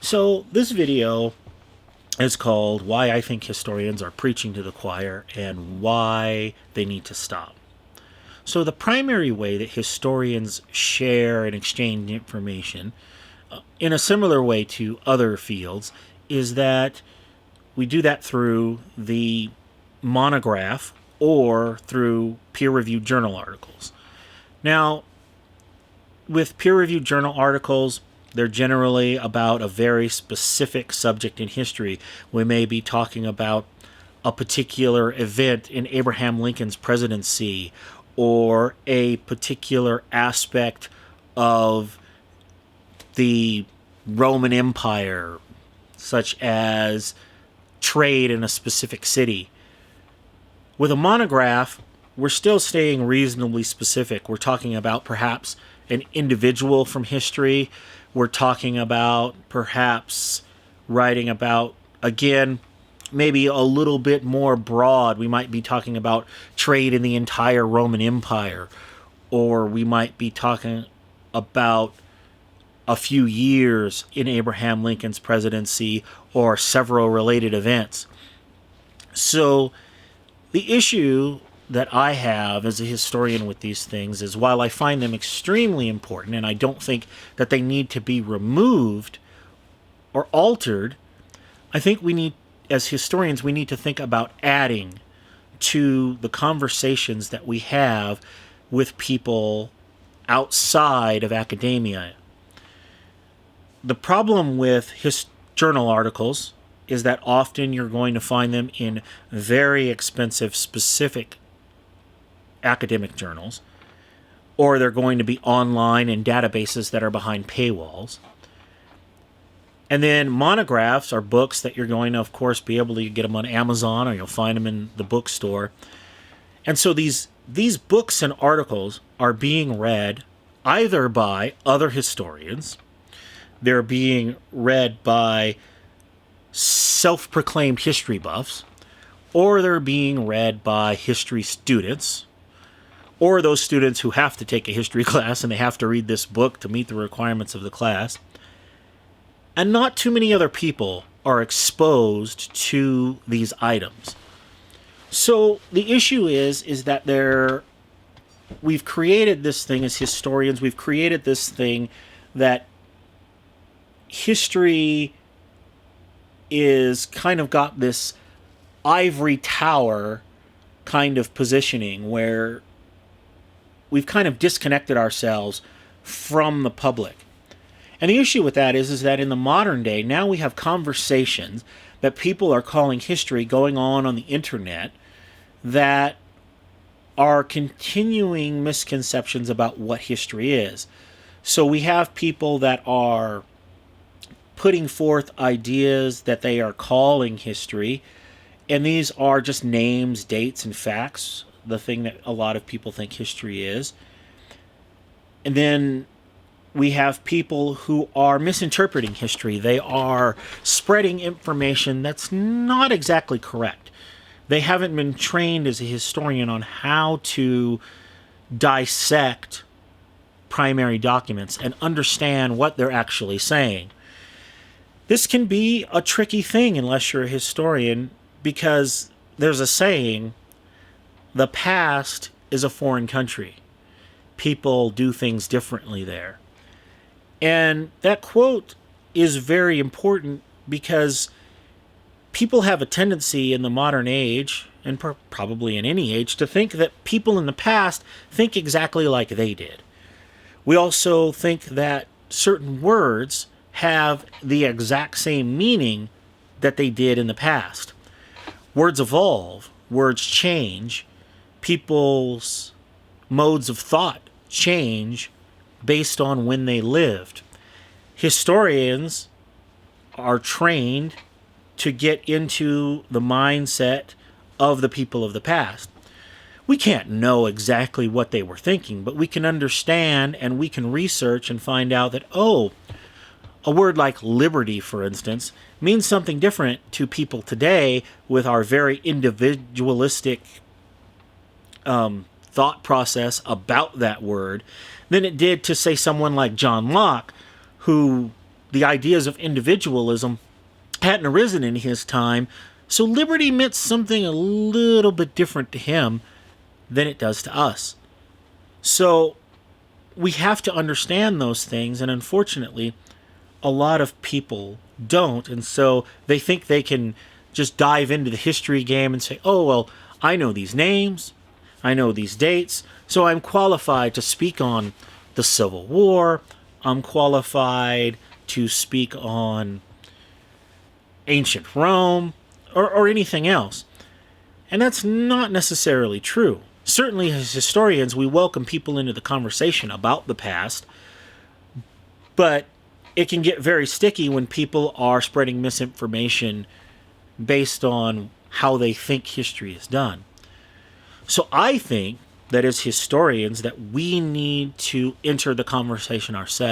So, this video is called Why I Think Historians Are Preaching to the Choir and Why They Need to Stop. So, the primary way that historians share and exchange information, in a similar way to other fields, is that we do that through the monograph or through peer reviewed journal articles. Now, with peer reviewed journal articles, they're generally about a very specific subject in history. We may be talking about a particular event in Abraham Lincoln's presidency or a particular aspect of the Roman Empire, such as trade in a specific city. With a monograph, we're still staying reasonably specific. We're talking about perhaps an individual from history. We're talking about perhaps writing about, again, maybe a little bit more broad. We might be talking about trade in the entire Roman Empire, or we might be talking about a few years in Abraham Lincoln's presidency or several related events. So the issue that I have as a historian with these things is, while I find them extremely important and I don't think that they need to be removed or altered, I think we need, as historians, we need to think about adding to the conversations that we have with people outside of academia. The problem with journal articles is that often you're going to find them in very expensive, specific academic journals, or they're going to be online in databases that are behind paywalls. And then monographs are books that you're going to, of course, be able to get them on Amazon, or you'll find them in the bookstore. And so these books and articles are being read either by other historians, they're being read by self-proclaimed history buffs, or they're being read by history students, or those students who have to take a history class and they have to read this book to meet the requirements of the class. And not too many other people are exposed to these items. So the issue is that we've created this thing as historians, we've created this thing that history is kind of got this ivory tower kind of positioning where we've kind of disconnected ourselves from the public. And the issue with that is that in the modern day, now we have conversations that people are calling history going on the internet that are continuing misconceptions about what history is. So we have people that are putting forth ideas that they are calling history, and these are just names, dates, and facts, the thing that a lot of people think history is. And then we have people who are misinterpreting history. They are spreading information that's not exactly correct. They haven't been trained as a historian on how to dissect primary documents and understand what they're actually saying. This can be a tricky thing unless you're a historian, because there's a saying, the past is a foreign country. People do things differently there. And that quote is very important because people have a tendency in the modern age, and probably in any age, to think that people in the past think exactly like they did. We also think that certain words have the exact same meaning that they did in the past. Words evolve, words change, people's modes of thought change based on when they lived. Historians are trained to get into the mindset of the people of the past. We can't know exactly what they were thinking, but we can understand and we can research and find out that, a word like liberty, for instance, means something different to people today with our very individualistic thought process about that word than it did to, say, someone like John Locke, who the ideas of individualism hadn't arisen in his time, so liberty meant something a little bit different to him than it does to us. So we have to understand those things, and unfortunately, a lot of people don't, and so they think they can just dive into the history game and say, oh, well, I know these names, I know these dates, so I'm qualified to speak on the Civil War, I'm qualified to speak on ancient Rome, or anything else. And that's not necessarily true. Certainly, as historians, we welcome people into the conversation about the past, but it can get very sticky when people are spreading misinformation based on how they think history is done. So I think that as historians that we need to enter the conversation ourselves.